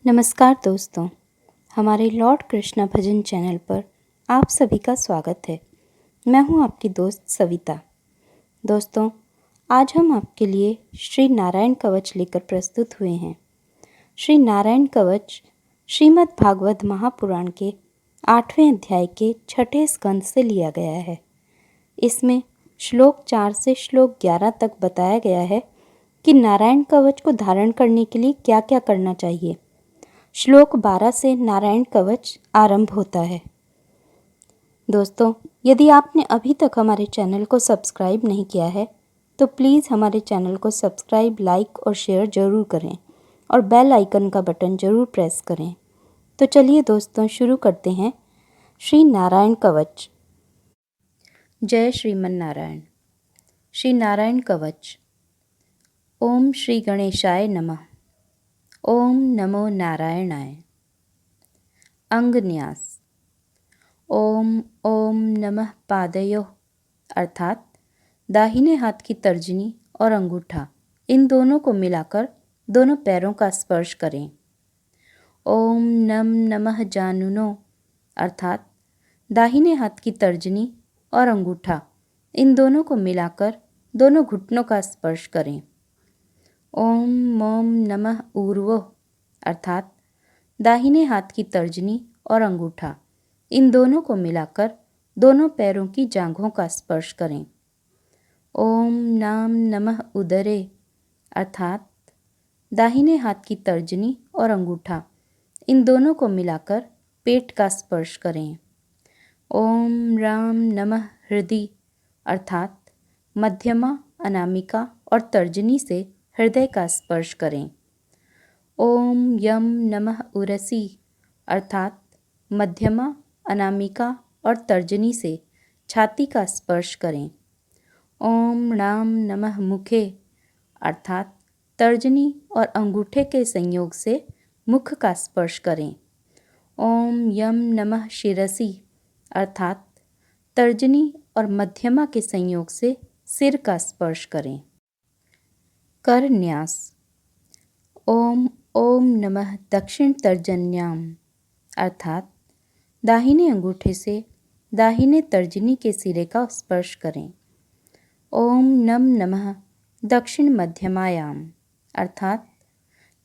नमस्कार दोस्तों, हमारे लॉर्ड कृष्णा भजन चैनल पर आप सभी का स्वागत है। मैं हूं आपकी दोस्त सविता। दोस्तों, आज हम आपके लिए श्री नारायण कवच लेकर प्रस्तुत हुए हैं। श्री नारायण कवच श्रीमद् भागवत महापुराण के 8वें अध्याय के 6ठे स्कंद से लिया गया है। इसमें श्लोक 4 से श्लोक 11 तक बताया गया है कि नारायण कवच को धारण करने के लिए क्या क्या करना चाहिए। श्लोक 12 से नारायण कवच आरंभ होता है। दोस्तों, यदि आपने अभी तक हमारे चैनल को सब्सक्राइब नहीं किया है तो प्लीज़ हमारे चैनल को सब्सक्राइब, लाइक और शेयर ज़रूर करें और बेल आइकन का बटन ज़रूर प्रेस करें। तो चलिए दोस्तों, शुरू करते हैं श्री नारायण कवच। जय श्रीमन नारायण। श्री नारायण कवच। ओम श्री गणेशाय नमः। ओम नमो नारायणाय। अंगन्यास। ओम ओम नमः पादयोः अर्थात दाहिने हाथ की तर्जनी और अंगूठा इन दोनों को मिलाकर दोनों पैरों का स्पर्श करें। ओम नम नमः जानुनो अर्थात दाहिने हाथ की तर्जनी और अंगूठा इन दोनों को मिलाकर दोनों घुटनों का स्पर्श करें। ओम मोम नमः ऊर्वोः अर्थात दाहिने हाथ की तर्जनी और अंगूठा इन दोनों को मिलाकर दोनों पैरों की जांघों का स्पर्श करें। ओम नाम नमः उदरे अर्थात दाहिने हाथ की तर्जनी और अंगूठा इन दोनों को मिलाकर पेट का स्पर्श करें। ओम राम नमः हृदय अर्थात मध्यमा, अनामिका और तर्जनी से हृदय का स्पर्श करें। ओम यम नमः उरसी अर्थात मध्यमा, अनामिका और तर्जनी से छाती का स्पर्श करें। ओम नाम नमः मुखे अर्थात तर्जनी और अंगूठे के संयोग से मुख का स्पर्श करें। ओम यम नमः शिरसी अर्थात तर्जनी और मध्यमा के संयोग से सिर का स्पर्श करें। करन्यास। ओम ओम नमः दक्षिण तर्जन्याम अर्थात दाहिने अंगूठे से दाहिने तर्जनी के सिरे का स्पर्श करें। ओम नम नमः दक्षिण मध्यमायाम अर्थात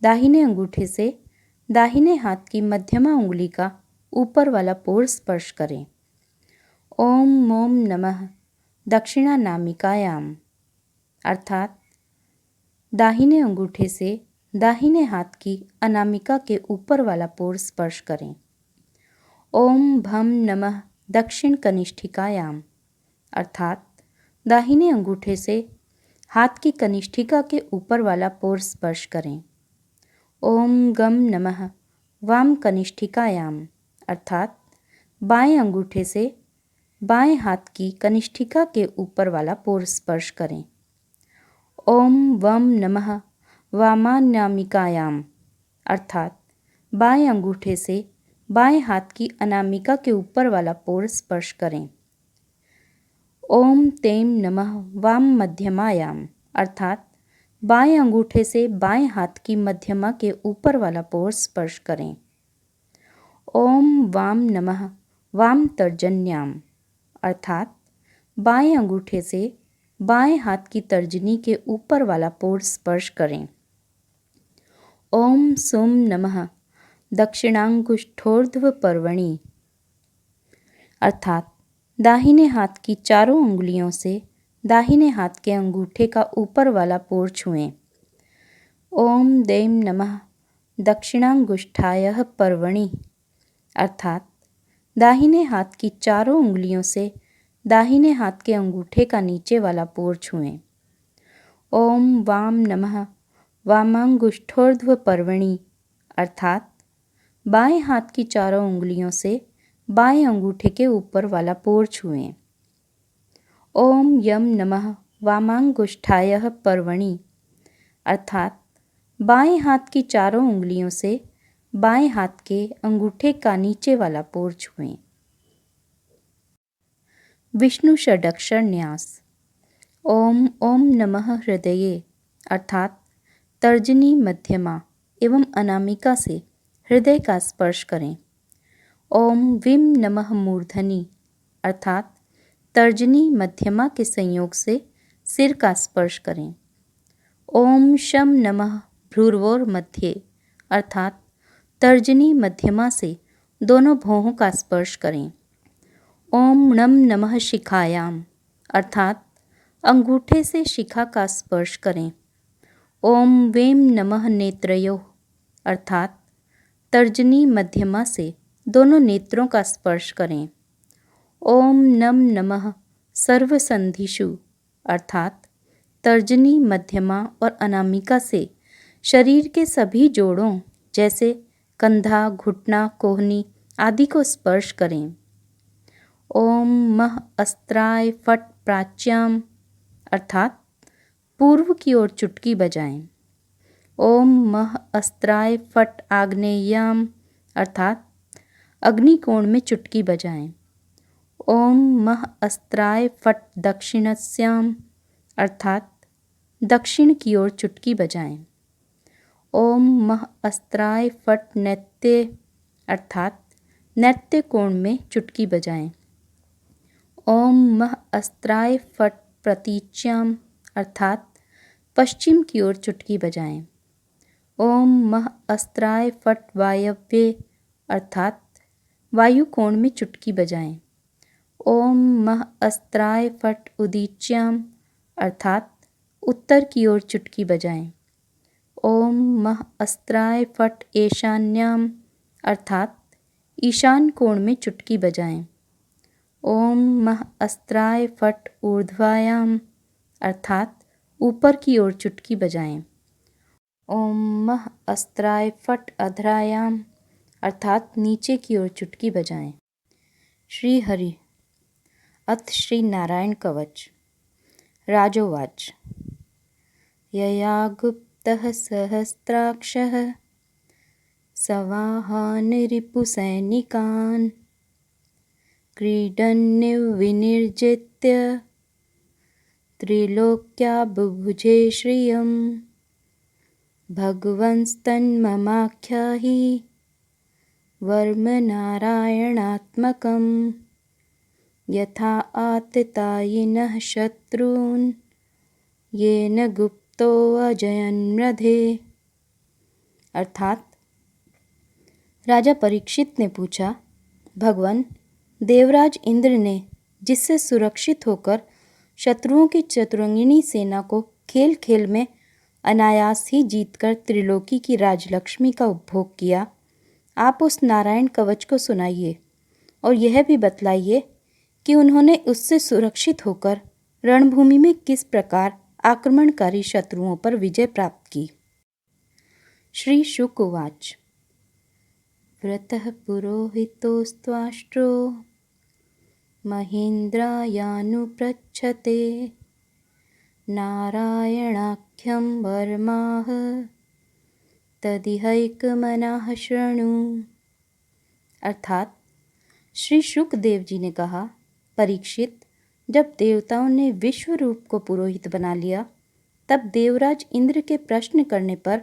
दाहिने अंगूठे से दाहिने हाथ की मध्यमा उंगली का ऊपर वाला पोर स्पर्श करें। ओम मोम नमः दक्षिणानामिकायाम अर्थात दाहिने अंगूठे से दाहिने हाथ की अनामिका के ऊपर वाला पोर स्पर्श करें। ओम भम नमः दक्षिण कनिष्ठिकायाम अर्थात दाहिने अंगूठे से हाथ की कनिष्ठिका के ऊपर वाला पोर स्पर्श करें। ओम गम नमः वाम कनिष्ठिकायाम अर्थात बाएं अंगूठे से बाएं हाथ की कनिष्ठिका के ऊपर वाला पोर स्पर्श करें। ओम वम नमः वामानामिकायाम अर्थात बाएं अंगूठे से बाएं हाथ की अनामिका के ऊपर वाला पोर स्पर्श करें। ओम तेम नमः वाम मध्यमायाम अर्थात बाएं अंगूठे से बाएं हाथ की मध्यमा के ऊपर वाला पोर स्पर्श करें। ओम वाम नमः वाम तर्जन्याम अर्थात बाएं अंगूठे से बाएं हाथ की तर्जनी के ऊपर वाला पोर स्पर्श करें। ओम सोम नमः दक्षिणांगुष्ठोर्ध्व पर्वणि अर्थात दाहिने हाथ की चारों उंगलियों से दाहिने हाथ के अंगूठे का ऊपर वाला पोर छुएं। ओम देम नमः दक्षिणांगुष्ठायः पर्वणि अर्थात दाहिने हाथ की चारों उंगलियों से दाहिने हाथ के अंगूठे का नीचे वाला पोर छुएं। ओम वाम नमः वामांगुष्ठोर्ध्व पर्वणि अर्थात बाएं हाथ की चारों उंगलियों से बाएं अंगूठे के ऊपर वाला पोर छुएं। ओम यम नमः वामांगुष्ठायः पर्वणि अर्थात बाएं हाथ की चारों उंगलियों से बाएं हाथ के अंगूठे का नीचे वाला पोर छुएं। विष्णु षडक्षर न्यास। ओम ओम नमः हृदये अर्थात तर्जनी, मध्यमा एवं अनामिका से हृदय का स्पर्श करें। ओम विम नमः मूर्धनि अर्थात तर्जनी मध्यमा के संयोग से सिर का स्पर्श करें। ओम शम नमः भ्रूर्वोर मध्ये अर्थात तर्जनी मध्यमा से दोनों भौहों का स्पर्श करें। ओम नम नमः शिखायाम अर्थात अंगूठे से शिखा का स्पर्श करें। ओम वेम नमः नेत्रयोः अर्थात तर्जनी मध्यमा से दोनों नेत्रों का स्पर्श करें। ओम नम नमः सर्वसंधिषु अर्थात तर्जनी मध्यमा और अनामिका से शरीर के सभी जोड़ों जैसे कंधा, घुटना, कोहनी आदि को स्पर्श करें। ओम मह अस्त्राय फट प्राच्याम अर्थात पूर्व की ओर चुटकी बजाएं। ओम मह अस्त्राय फट आग्नेयाम अर्थात अग्निकोण में चुटकी बजाएं। ओम मह अस्त्राय फट दक्षिणस्याम अर्थात दक्षिण की ओर चुटकी बजाएं। ओम मह अस्त्राय फट नैत्य अर्थात नैत्य कोण में चुटकी बजाएं। ओम मह अस्त्राय फट प्रतीच्याम अर्थात पश्चिम की ओर चुटकी बजाएं। ओम मह अस्त्राय फट वायव्ये अर्थात वायु कोण में चुटकी बजाएं। ओम मह अस्त्राय फट उदीच्याम अर्थात उत्तर की ओर चुटकी बजाएं। ओम मह अस्त्राय फट ईशान्याम अर्थात ईशान कोण में चुटकी बजाएं। ओम मह अस्त्राय फट ऊर्ध्वायाम अर्थात ऊपर की ओर चुटकी बजाएं। ओम मह अस्त्राय फट अधरायाम अर्थात नीचे की ओर चुटकी बजाएं। श्री हरि अथ श्री नारायण कवच। राजोवाच यया गुप्तः सहस्राक्षः सवाहान् रिपुसैनिकान् क्रीडन्निर्विनिर्जित्य त्रिलोक्या बुभुजे श्रियं भगवंस्तन्ममाख्याहि वर्म नारायणात्मकं यथा आततायिनः शत्रून् येन गुप्तो अजयन्मृधे अर्थात राजा परीक्षित ने पूछा, भगवान देवराज इंद्र ने जिससे सुरक्षित होकर शत्रुओं की चतुरंगिनी सेना को खेल खेल में अनायास ही जीतकर त्रिलोकी की राजलक्ष्मी का उपभोग किया, आप उस नारायण कवच को सुनाइए और यह भी बतलाइए कि उन्होंने उससे सुरक्षित होकर रणभूमि में किस प्रकार आक्रमणकारी शत्रुओं पर विजय प्राप्त की। श्री शुक उवाच व्रतः पुरोहितोस्त्वाष्ट्रो महेन्द्रायानुपृच्छते नारायणाख्यं वर्माः तदिहैकमनाः शृणु अर्थात श्री शुकदेव जी ने कहा, परीक्षित, जब देवताओं ने विश्व रूप को पुरोहित बना लिया तब देवराज इंद्र के प्रश्न करने पर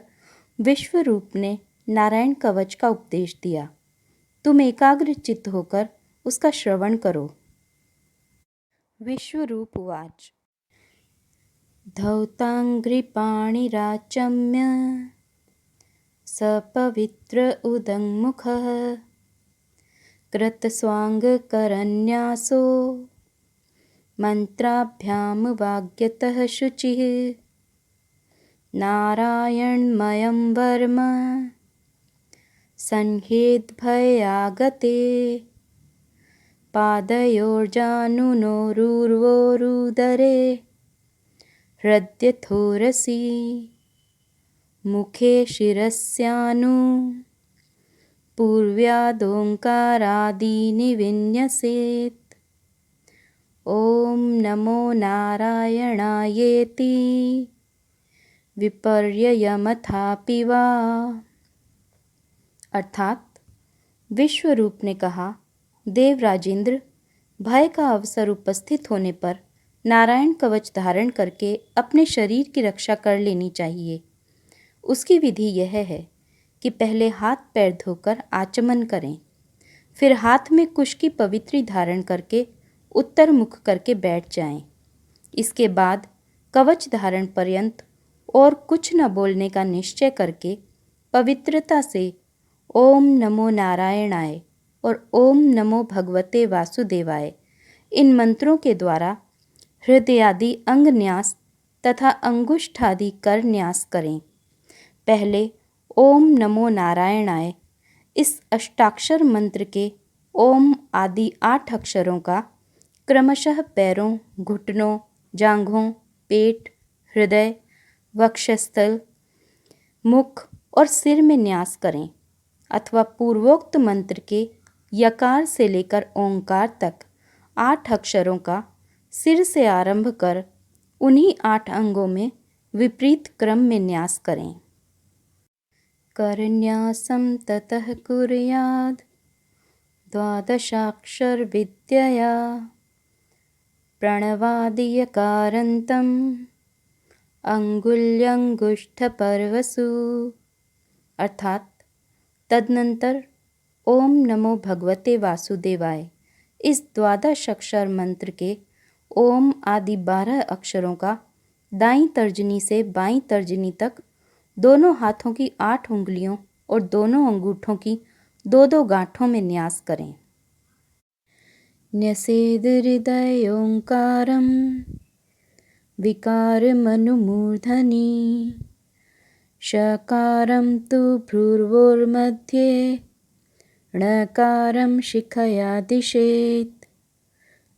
विश्व रूप ने नारायण कवच का उपदेश दिया। तुम एकाग्र चित्त होकर उसका श्रवण करो। विश्व रूप उवाच धौतांघ्रिपाणिराचम्य सपवित्र उदङ्मुखः कृतस्वाङ्गकरन्यासो मन्त्राभ्यां वाग्यतः शुचिः नारायणमयं वर्म संहेद्भयागते पादयोर्जानुनोरुर्वोरुदरे हृद्यथोरसि मुखे शिरस्यानु पूर्व्यादोङ्कारादीनि विन्यसेत् ॐ नमो नारायणायेति विपर्ययमथापि वा अर्थात विश्व रूप ने कहा, देवराजेंद्र, भय का अवसर उपस्थित होने पर नारायण कवच धारण करके अपने शरीर की रक्षा कर लेनी चाहिए। उसकी विधि यह है कि पहले हाथ पैर धोकर आचमन करें, फिर हाथ में कुश की पवित्री धारण करके उत्तर मुख करके बैठ जाएं। इसके बाद कवच धारण पर्यंत और कुछ न बोलने का निश्चय करके पवित्रता से ओम नमो नारायणाय और ओम नमो भगवते वासुदेवाय इन मंत्रों के द्वारा हृदयादि अंग न्यास तथा अंगुष्ठादि कर न्यास करें। पहले ओम नमो नारायणाय इस अष्टाक्षर मंत्र के ओम आदि 8 अक्षरों का क्रमशः पैरों, घुटनों, जांघों, पेट, हृदय, वक्षस्थल, मुख और सिर में न्यास करें अथवा पूर्वोक्त मंत्र के यकार से लेकर ओंकार तक 8 अक्षरों का सिर से आरंभ कर उन्हीं 8 अंगों में विपरीत क्रम में न्यास करें। करन्यासं ततः कुर्याद् द्वादशाक्षर विद्यया प्रणवादियकारान्तं अंगुल्यंगुष्ठपर्वसु। अर्थात तदनंतर ओम नमो भगवते वासुदेवाय इस द्वादश अक्षर मंत्र के ओम आदि 12 अक्षरों का दाईं तर्जनी से बाईं तर्जनी तक दोनों हाथों की 8 उंगलियों और दोनों अंगूठों की 2-2 गांठों में न्यास करें। न्यसेद हृदय ओंकारम विकारमनुमूर्धनि शकारं तु भ्रुवोर्मध्ये णकारं शिखया दिशेत्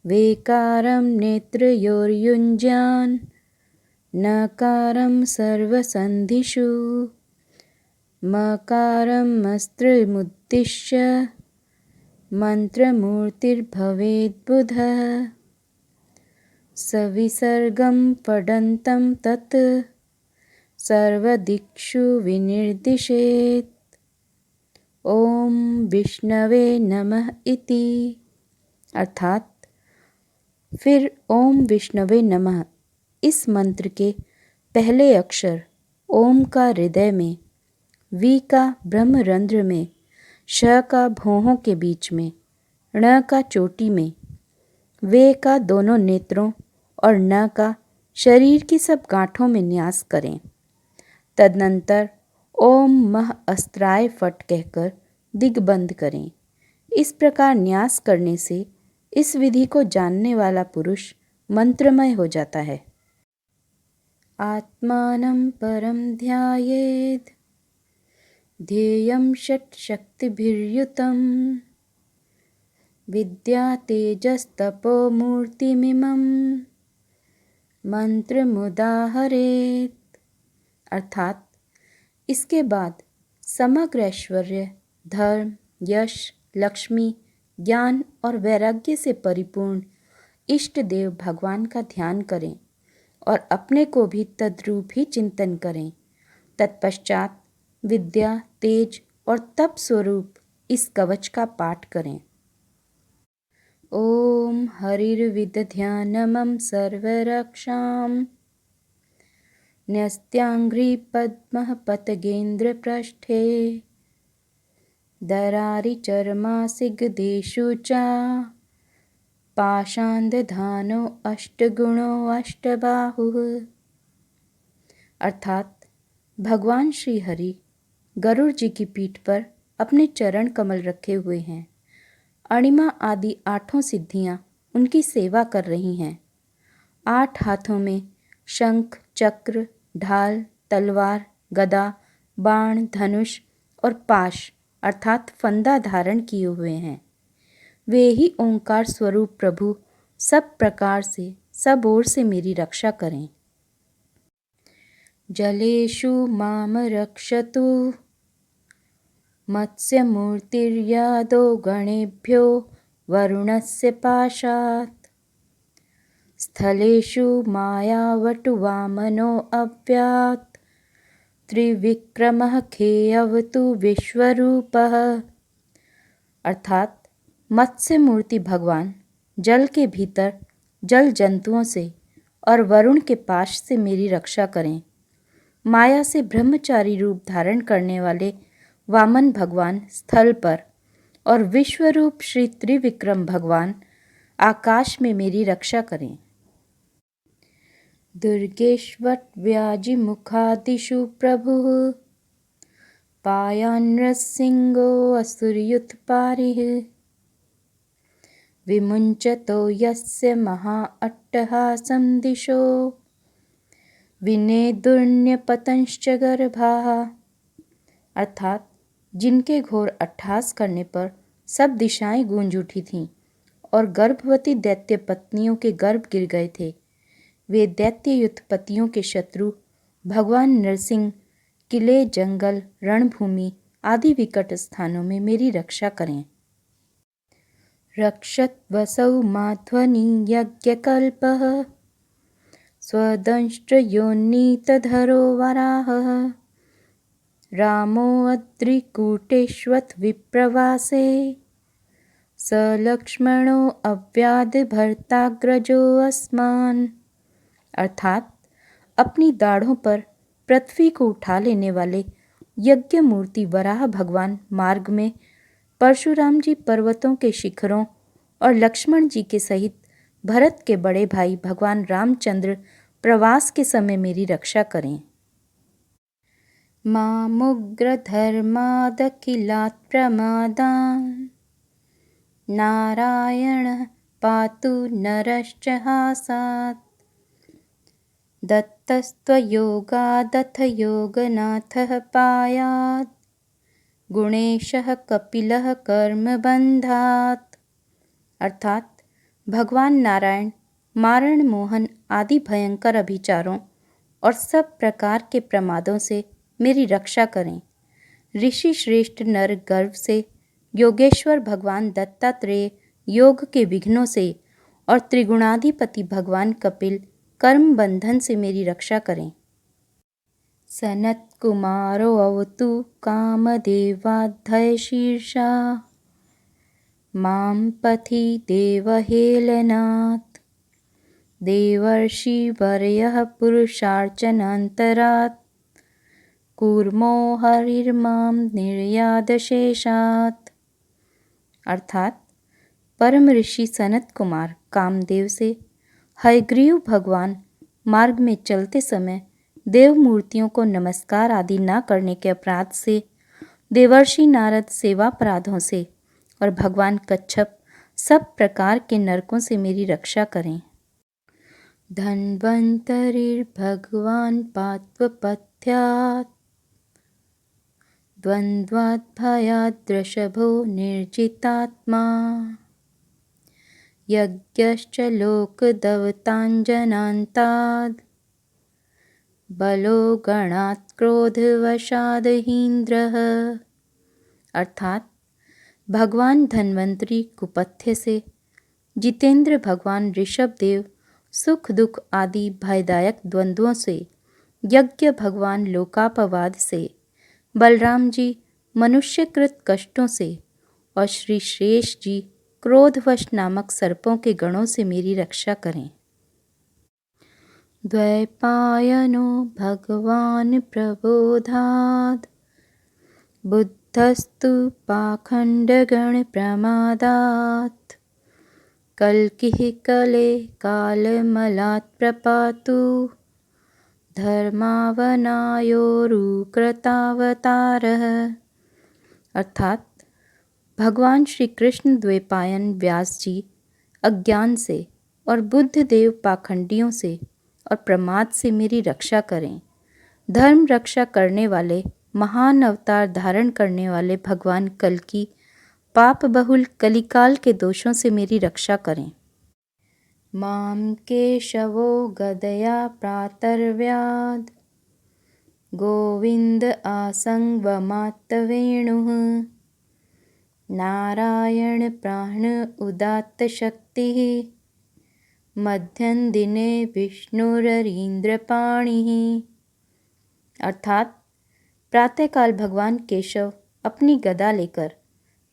वेकारं नेत्रयोर्युञ्जान् नकारं सर्वसन्धिषु मकारम् अस्त्रमुद्दिश्य मंत्रमूर्तिर्भवेद्बुधः सविसर्गं पठन्तं तत् सर्वदिक्षु विनिर्दिशेत्। ओम विष्णवे नमः इति। अर्थात फिर ओम विष्णवे नमः इस मंत्र के पहले अक्षर ओम का हृदय में, वी का ब्रह्मरंध्र में, श का भौहों के बीच में, ण का चोटी में, वे का दोनों नेत्रों और न का शरीर की सब गांठों में न्यास करें। तदनंतर ओम मह अस्त्राय फट कहकर दिग्बंध करें। इस प्रकार न्यास करने से इस विधि को जानने वाला पुरुष मंत्रमय हो जाता है। आत्मानं परं ध्यायेत् ध्येयं षट् शक्तिभिर्युतं विद्या तेजस्तपो मूर्तिमिमं मंत्रमुदाहरेत्। अर्थात इसके बाद समग्र ऐश्वर्य, धर्म, यश, लक्ष्मी, ज्ञान और वैराग्य से परिपूर्ण इष्ट देव भगवान का ध्यान करें और अपने को भी तद्रूप ही चिंतन करें। तत्पश्चात विद्या, तेज और तप स्वरूप इस कवच का पाठ करें। ओम हरिर्विदध्यानमं सर्वरक्षां न्यस्त्याङ्घ्रि पद्मः पतगेन्द्र पृष्ठे दरारिचर्मासिगदेषु च पाषाणदधानो अष्टगुणो अष्टबाहुः। अर्थात भगवान श्री हरि गरुड़ जी की पीठ पर अपने चरण कमल रखे हुए हैं। अणिमा आदि 8 सिद्धियां उनकी सेवा कर रही हैं। 8 हाथों में शंख, चक्र, ढाल, तलवार, गदा, बाण, धनुष और पाश अर्थात फंदा धारण किए हुए हैं। वे ही ओंकार स्वरूप प्रभु सब प्रकार से, सब ओर से मेरी रक्षा करें। जलेषु माम रक्षतु मत्स्यमूर्तिर्यादो गणेभ्यो वरुणस्य पाशात् स्थलेषु मायावटुवामनो अव्यात् त्रिविक्रमः खेयवतु विश्वरूपः। अर्थात मत्स्य मूर्ति भगवान जल के भीतर जल जंतुओं से और वरुण के पाश से मेरी रक्षा करें। माया से ब्रह्मचारी रूप धारण करने वाले वामन भगवान स्थल पर और विश्वरूप श्री त्रिविक्रम भगवान आकाश में मेरी रक्षा करें। दुर्गेश्वट व्याजिमुखादिषु प्रभुः पायान्नृसिंहो असुरयुत्पारिः विमुञ्चतो यस्य महा अट्टहासं दिशो विनेदुर्न्यपतंश्च गर्भाः। अर्थात जिनके घोर अट्टहास करने पर सब दिशाएं गूंज उठी थीं और गर्भवती दैत्य पत्नियों के गर्भ गिर गए थे, वे दैत्य युद्धपतियों के शत्रु भगवान नरसिंह किले, जंगल, रणभूमि आदि विकट स्थानों में मेरी रक्षा करें। रक्षत्वसौ माध्वनि यज्ञकल्पः स्वदंष्ट्रयोन्नीतधरो वराहः रामोऽद्रिकूटेष्वथ विप्रवासे स लक्ष्मणो अव्याधभर्ताग्रजोऽस्मान्। अर्थात अपनी दाढ़ों पर पृथ्वी को उठा लेने वाले यज्ञ मूर्ति वराह भगवान मार्ग में परशुराम जी पर्वतों के शिखरों और लक्ष्मण जी के सहित भरत के बड़े भाई भगवान रामचंद्र प्रवास के समय मेरी रक्षा करें। मामुग्र धर्मादखिलात् प्रमादान् नारायण पातु नरश्च हासात् दत्तस्त्वयोगादथ योगनाथः पायात् गुणेशः कपिलः कर्मबन्धात्। अर्थात भगवान नारायण मारण, मोहन आदि भयंकर अभिचारों और सब प्रकार के प्रमादों से मेरी रक्षा करें। ऋषि श्रेष्ठ नर गर्भ से, योगेश्वर भगवान दत्तात्रेय योग के विघ्नों से और त्रिगुणाधिपति भगवान कपिल कर्म बंधन से मेरी रक्षा करें। सनत कुमारो अवतु कामदेवाध्य शीर्षा मां पथि देवहेलनात् देवर्षिवर्यः पुरुषार्चनान्तरात् कूर्मो हरिर्मां निर्यादशेषात्। अर्थात परम ऋषि सनत कुमार कामदेव से हयग्रीव भगवान मार्ग में चलते समय देव मूर्तियों को नमस्कार आदि न करने के अपराध से, देवर्षि नारद सेवापराधों से और भगवान कच्छप सब प्रकार के नरकों से मेरी रक्षा करें। धन्वन्तरिर्भगवान् पात्वपथ्यात् द्वन्द्वात् भयात् वृषभो निर्जितात्मा यज्ञश्च लोकदवताञ्जनान्ताद् बलो गणात् क्रोधवशादहीन्द्रः। अर्थात भगवान धन्वंतरी कुपथ्य से, जितेंद्र भगवान ऋषभ देव सुख दुख आदि भयदायक द्वंद्वों से, यज्ञ भगवान लोकापवाद से, बलराम जी मनुष्यकृत कष्टों से और श्री शेष जी क्रोधवश नामक सर्पों के गणों से मेरी रक्षा करें। द्वैपायनो भगवान प्रबोधात् बुद्धस्तु पाखंडगण प्रमादात् कल्किः कले कालमलात् प्रपातु धर्मावनायोरुकृतावतारः। अर्थात भगवान श्री कृष्ण द्वैपायन व्यास जी अज्ञान से और बुद्ध देव पाखंडियों से और प्रमाद से मेरी रक्षा करें। धर्म रक्षा करने वाले महान अवतार धारण करने वाले भगवान कल्कि पाप बहुल कलिकाल के दोषों से मेरी रक्षा करें। मां केशवो गदया प्रातर्व्याद गोविंद आसंगवमात्तवेणुः नारायण प्राण उदात्त शक्तिः मध्यम दिने विष्णुररीन्द्रपाणिः। अर्थात प्रातःकाल भगवान केशव अपनी गदा लेकर,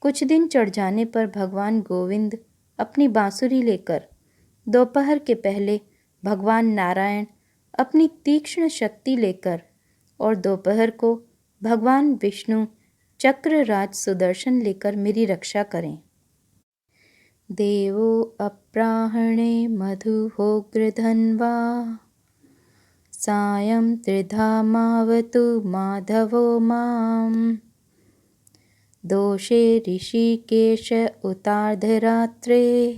कुछ दिन चढ़ जाने पर भगवान गोविंद अपनी बांसुरी लेकर, दोपहर के पहले भगवान नारायण अपनी तीक्ष्ण शक्ति लेकर और दोपहर को भगवान विष्णु चक्र राज सुदर्शन लेकर मेरी रक्षा करें। देवो अप्राहणे मधुहोग्रधन्वा सायं त्रिधामावतु माधवो मां दोषे ऋषिकेश उतार्धरात्रे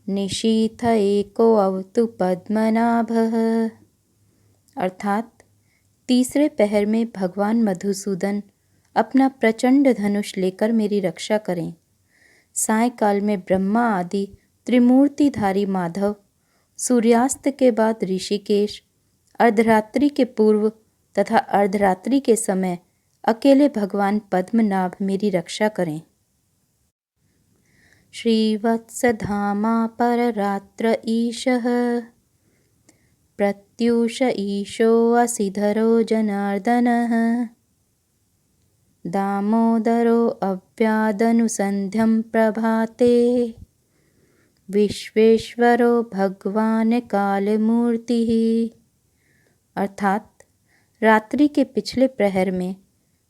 निशीथ एको अवतु पद्मनाभः। अर्थात तीसरे पहर में भगवान मधुसूदन अपना प्रचंड धनुष लेकर मेरी रक्षा करें। सायंकाल में ब्रह्मा आदि त्रिमूर्तिधारी माधव, सूर्यास्त के बाद ऋषिकेश, अर्धरात्रि के पूर्व तथा अर्धरात्रि के समय अकेले भगवान पद्मनाभ मेरी रक्षा करें। श्रीवत्सधामा पररात्र ईशः प्रत्यूष ईशो असिधरो जनार्दनः दामोदरो अव्यादनुसन्ध्यं प्रभाते विश्वेश्वरो भगवान कालमूर्तिः। अर्थात रात्रि के पिछले प्रहर में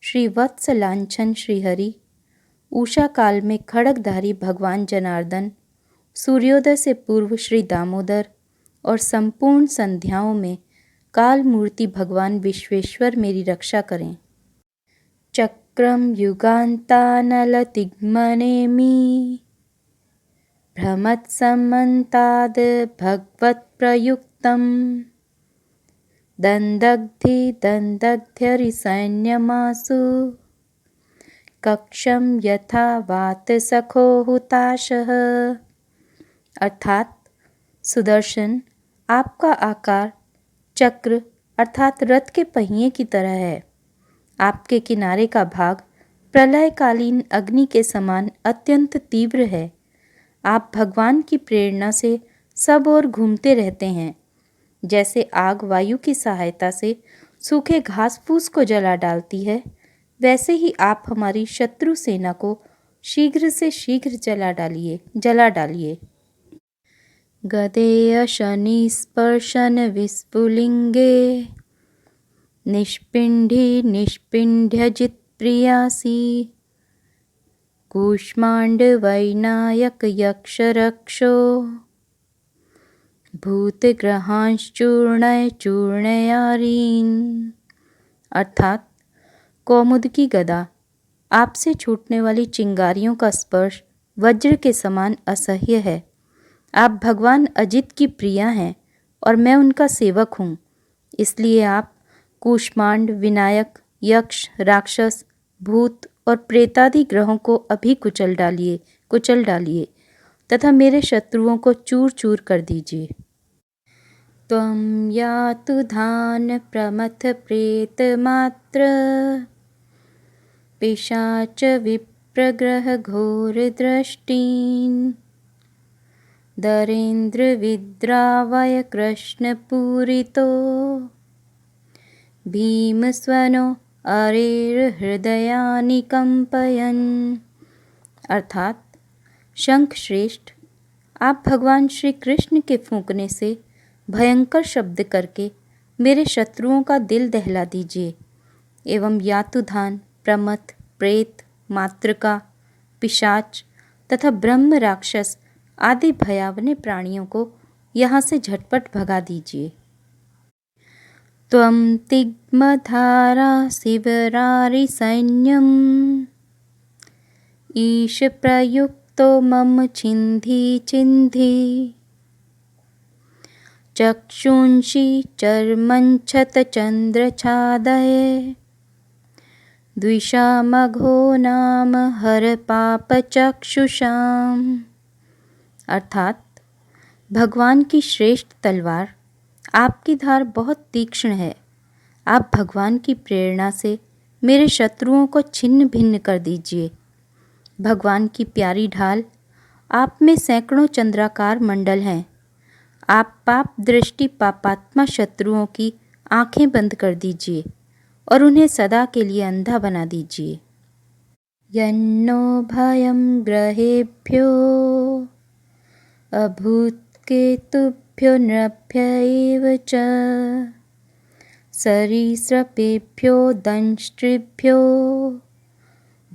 श्री वत्स लांछन श्रीहरि, उषा काल में खड्गधारी भगवान जनार्दन, सूर्योदय से पूर्व श्री दामोदर और संपूर्ण संध्याओं में काल मूर्ति भगवान विश्वेश्वर मेरी रक्षा करें। चक्रम युगान्तानलतिग्मनेमि भ्रमत्समन्ताद् भगवत्प्रयुक्तं दन्दग्ध्यरिसैन्यमासु कक्षम यथा वातसखो हुताशः। अर्थात सुदर्शन, आपका आकार चक्र अर्थात रथ के पहिए की तरह है। आपके किनारे का भाग प्रलयकालीन अग्नि के समान अत्यंत तीव्र है। आप भगवान की प्रेरणा से सब ओर घूमते रहते हैं। जैसे आग वायु की सहायता से सूखे घास फूस को जला डालती है, वैसे ही आप हमारी शत्रु सेना को शीघ्र से शीघ्र जला डालिए। गदेय शनि स्पर्शन विस्फुलिंगे निष्पिंड्यजित प्रियासी कूष्मांड वैनायक यक्ष रक्षो भूतग्रहांश्चूर्णय चूर्णयारीन्। अर्थात कौमुद की गदा, आपसे छूटने वाली चिंगारियों का स्पर्श वज्र के समान असह्य है। आप भगवान अजित की प्रिया हैं और मैं उनका सेवक हूँ, इसलिए आप कूष्मांड, विनायक, यक्ष, राक्षस, भूत और प्रेतादि ग्रहों को अभी कुचल डालिए तथा मेरे शत्रुओं को चूर चूर कर दीजिए। त्वं यातु धान प्रमथ प्रेत मात्र पिशाच विप्रग्रह घोर दृष्टीन् दरेन्द्र विद्रावय कृष्ण पूरितो भीमस्वनो अरेर्हृदयानि कंपयन्। अर्थात शंख श्रेष्ठ, आप भगवान श्री कृष्ण के फूंकने से भयंकर शब्द करके मेरे शत्रुओं का दिल दहला दीजिए एवं यातुधान, प्रमथ, प्रेत, मातृका, पिशाच तथा ब्रह्म राक्षस आदि भयावने प्राणियों को यहाँ से झटपट भगा दीजिए। त्वं तिग्मधारा शिवरारि सैन्यम् ईश प्रयुक्तो मम छिन्धि चक्षुंषि चर्मञ्छत चन्द्रछादये द्विषामघो नाम हर पाप चक्षुषाम। अर्थात भगवान की श्रेष्ठ तलवार, आपकी धार बहुत तीक्ष्ण है। आप भगवान की प्रेरणा से मेरे शत्रुओं को छिन्न भिन्न कर दीजिए। भगवान की प्यारी ढाल, आप में सैकड़ों चंद्राकार मंडल हैं। आप पाप दृष्टि पापात्मा शत्रुओं की आंखें बंद कर दीजिए और उन्हें सदा के लिए अंधा बना दीजिए। यन्नो भयं ग्रहेभ्यो अभूत्केतुभ्यो नृभ्य एव च सरीसृपेभ्यो दंष्ट्रिभ्यो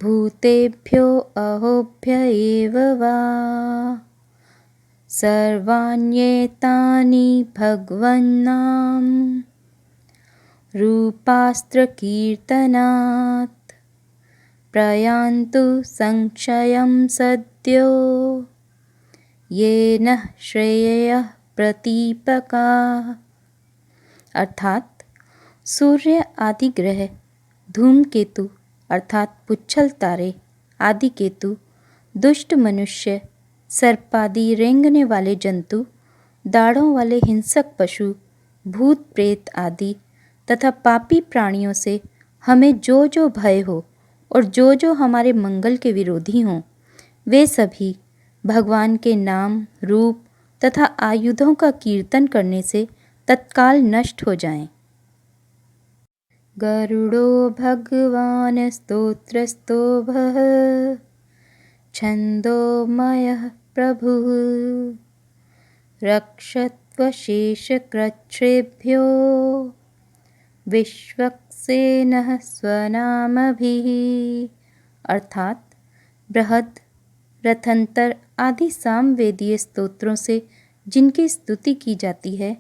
भूतेभ्यो अहोभ्य एव वा सर्वाण्येतानि भगवन्नाम रूपास्त्रकीर्तनात् प्रयान्तु संक्षयं सद्यो येन श्रेयः प्रतीपका। अर्थात सूर्य आदि ग्रह, धूमकेतु अर्थात पुच्छल तारे आदि केतु, दुष्ट मनुष्य, सर्पादि रेंगने वाले जंतु, दाढ़ों वाले हिंसक पशु, भूत प्रेत आदि तथा पापी प्राणियों से हमें जो जो भय हो और जो जो हमारे मंगल के विरोधी हों, वे सभी भगवान के नाम, रूप तथा आयुधों का कीर्तन करने से तत्काल नष्ट हो जाएं। गरुड़ो भगवान स्तोत्रस्तोभः छन्दोमयः प्रभुः रक्षत्वशेषकृच्छ्रेभ्यो विश्वक्सेनः स्वनामभिः। अर्थात बृहद, रथंतर आदि सामवेदीय स्तोत्रों से जिनकी स्तुति की जाती है,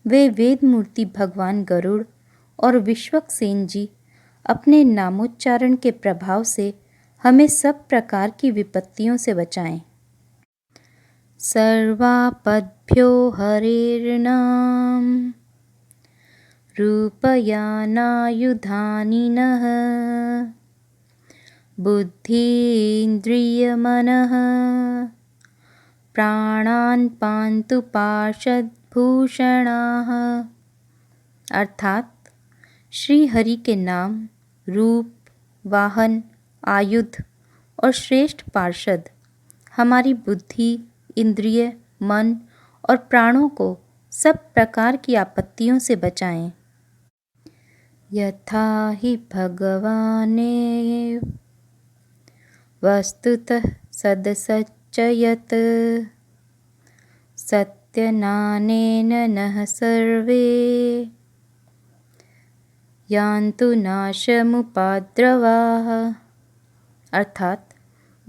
वे वेदमूर्ति भगवान गरुड़ और विश्वक्सेन जी अपने नामोच्चारण के प्रभाव से हमें सब प्रकार की विपत्तियों से बचाएं। सर्वापद्भ्यो हरेर्नाम रूपयानायुधानि नः बुद्धीन्द्रियमनः प्राणान् पान्तु पार्षदभूषणाः। अर्थात श्री हरि के नाम, रूप, वाहन, आयुध और श्रेष्ठ पार्षद हमारी बुद्धि, इंद्रिय, मन और प्राणों को सब प्रकार की आपत्तियों से बचाएं। यथा हि भगवानेव वस्तुतः सदसच्चयत् सत्यनानेन नः सर्वे यान्तु नाशमुपाद्रवाः। अर्थात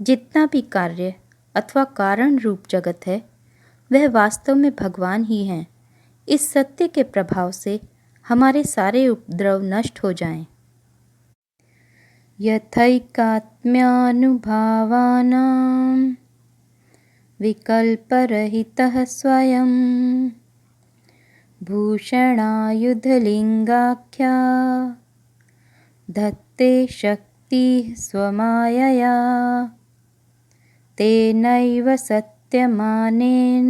जितना भी कार्य अथवा कारण रूप जगत है, वह वास्तव में भगवान ही हैं। इस सत्य के प्रभाव से हमारे सारे उपद्रव नष्ट हो जाएं। यथैकात्म्यानुभावानां विकल्परहितः स्वयं भूषणायुधलिङ्गाख्या धत्ते शक्तिः स्वमायया तेनैव सत्यमानेन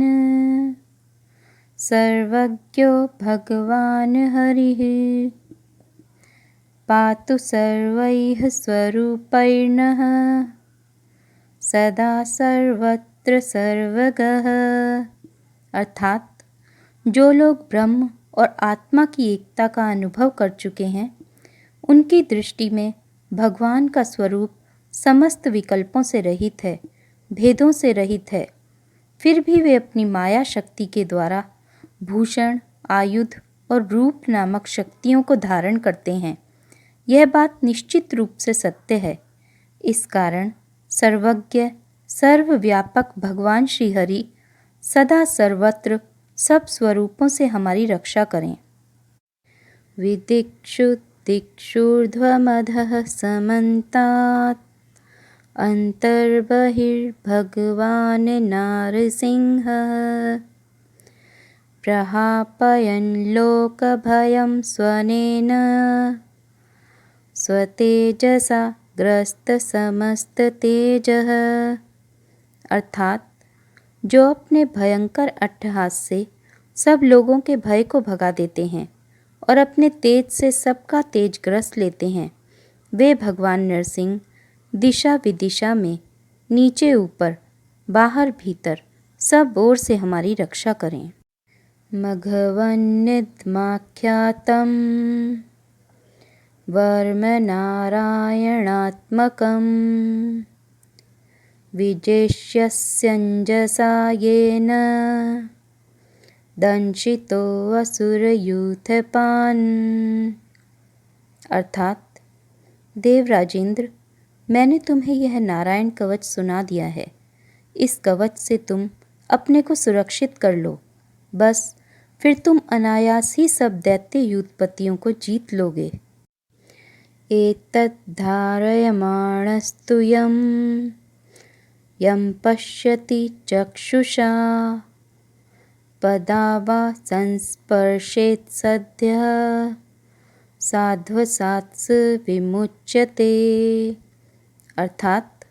सर्वज्ञो भगवान् हरिः पातु सर्वैः स्वरूपैर्नः सदा सर्वत्र सर्वगः। अर्थात जो लोग ब्रह्म और आत्मा की एकता का अनुभव कर चुके हैं, उनकी दृष्टि में भगवान का स्वरूप समस्त विकल्पों से रहित है, भेदों से रहित है। फिर भी वे अपनी माया शक्ति के द्वारा भूषण, आयुध और रूप नामक शक्तियों को धारण करते हैं। यह बात निश्चित रूप से सत्य है। इस कारण सर्वज्ञ, सर्वव्यापक भगवान श्री हरि सदा सर्वत्र सब स्वरूपों से हमारी रक्षा करें। विदिक्षु दिक्षूर्ध्वमधः समन्तात् अन्तर्बहिर्भगवान् नारसिंहः प्रहापयन् लोकभयं स्वनेन स्वतेजसा ग्रस्तसमस्ततेजः। अर्थात जो अपने भयंकर अट्टहास से सब लोगों के भय को भगा देते हैं और अपने तेज से सबका तेज ग्रस लेते हैं, वे भगवान नरसिंह दिशा विदिशा में, नीचे ऊपर, बाहर भीतर सब ओर से हमारी रक्षा करें। मघवन्निधमाख्यातं वर्मनारायणात्मकं विजेष्यस्यञ्जसा येन दंशितो असुरयूथपान्। अर्थात देवराजेंद्र, मैंने तुम्हें यह नारायण कवच सुना दिया है। इस कवच से तुम अपने को सुरक्षित कर लो, बस फिर तुम अनायास ही सब दैत्य युद्धपतियों को जीत लोगे। एतद् धारयमाणस्तु यं पश्यति चक्षुषा पदा वा संस्पर्शेत् सद्यः साध्वसात्स विमुच्यते। अर्थात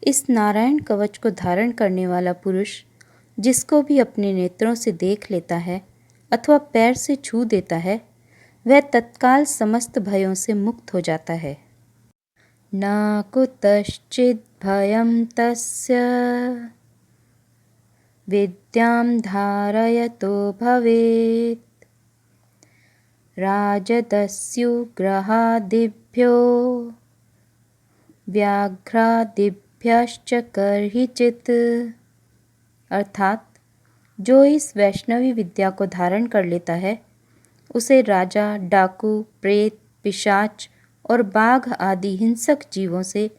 इस नारायण कवच को धारण करने वाला पुरुष जिसको भी अपने नेत्रों से देख लेता है अथवा पैर से छू देता है, वह तत्काल समस्त भयों से मुक्त हो जाता है। न कुतश्चित् भयं तस्य विद्यां धारयतो भवेत् राजदस्युग्रहादिभ्यो व्याघ्रादिभ्यश्च कर्हिचित्। अर्थात जो इस वैष्णवी विद्या को धारण कर लेता है उसे राजा, डाकू, प्रेत, पिशाच और बाघ आदि हिंसक जीवों से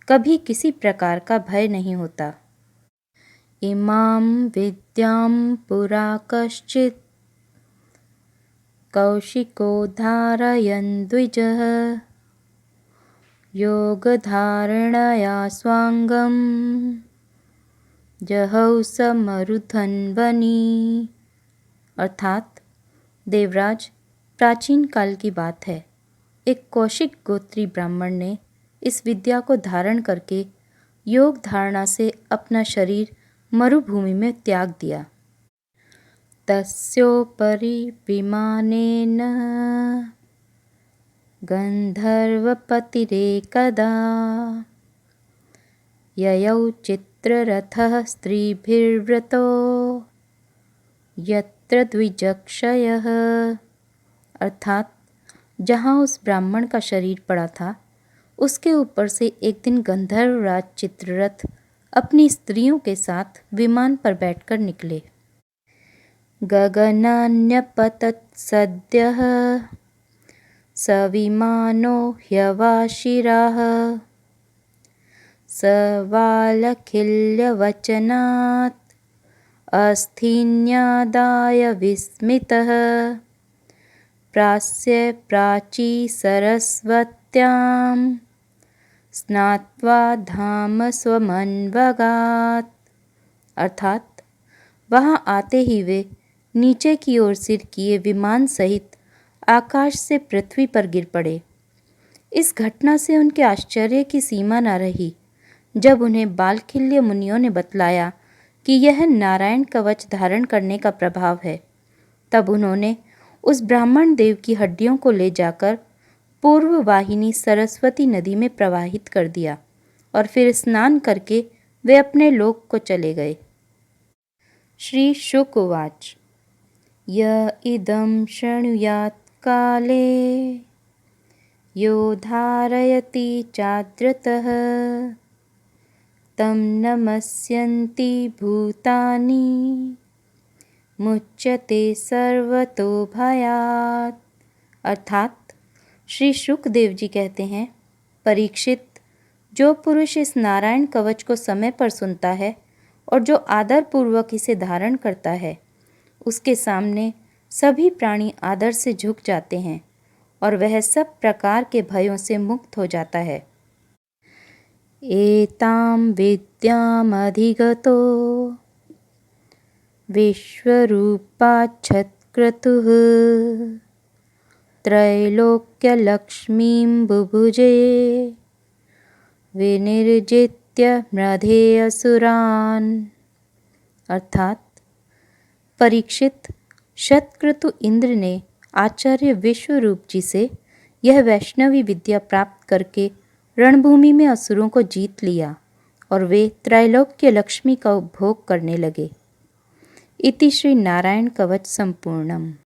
कभी किसी प्रकार का भय नहीं होता। इमां विद्यां पुरा कश्चित् कौशिको धारयन् द्विजः योगधारणया स्वांगं जहौ समरुधन्वनी। अर्थात देवराज, प्राचीन काल की बात है, एक कौशिक गोत्री ब्राह्मण ने इस विद्या को धारण करके योग धारणा से अपना शरीर मरुभूमि में त्याग दिया। तस्योपरि विमानेन गन्धर्वपतिरेकदा ययौ चित्ररथः स्त्रीभिर्वृतो यत्र द्विजक्षयः। अर्थात जहाँ उस ब्राह्मण का शरीर पड़ा था उसके ऊपर से एक दिन गंधर्वराज चित्ररथ अपनी स्त्रियों के साथ विमान पर बैठकर निकले। गगनान्यपतत् सद्यः सविमानो ह्यवाशिराः सवालखिल्यवचनात् अस्थिन्यादाय विस्मितः प्रास्य प्राची सरस्वत्यां स्नात्वा धाम स्वमन्वगात्। अर्थात वहाँ आते ही वे नीचे की ओर सिर किए विमान सहित आकाश से पृथ्वी पर गिर पड़े। इस घटना से उनके आश्चर्य की सीमा न रही। जब उन्हें बालखिल्य मुनियों ने बतलाया कि यह नारायण कवच धारण करने का प्रभाव है, तब उन्होंने उस ब्राह्मण देव की हड्डियों को ले जाकर पूर्व वाहिनी सरस्वती नदी में प्रवाहित कर दिया और फिर स्नान करके वे अपने लोक को चले गए। श्री शुक उवाच य इदं शृणुयात् काले यो धारयति चाद्रतः तं नमस्यन्ति भूतानि मुच्यते सर्वतो भयात्। अर्थात श्री शुकदेव जी कहते हैं, परीक्षित, जो पुरुष इस नारायण कवच को समय पर सुनता है और जो आदर पूर्वक इसे धारण करता है, उसके सामने सभी प्राणी आदर से झुक जाते हैं और वह सब प्रकार के भयों से मुक्त हो जाता है। एतां विद्यामधिगतो विश्वरूपाच्छत्क्रतुः त्रैलोक्यलक्ष्मीं बुभुजे विनिर्जित्य म्रधे असुरान्। अर्थात परीक्षित, शतक्रतु इंद्र ने आचार्य विश्वरूप जी से यह वैष्णवी विद्या प्राप्त करके रणभूमि में असुरों को जीत लिया और वे त्रैलोक्य लक्ष्मी का उपभोग करने लगे। इति श्री नारायण कवच संपूर्णम।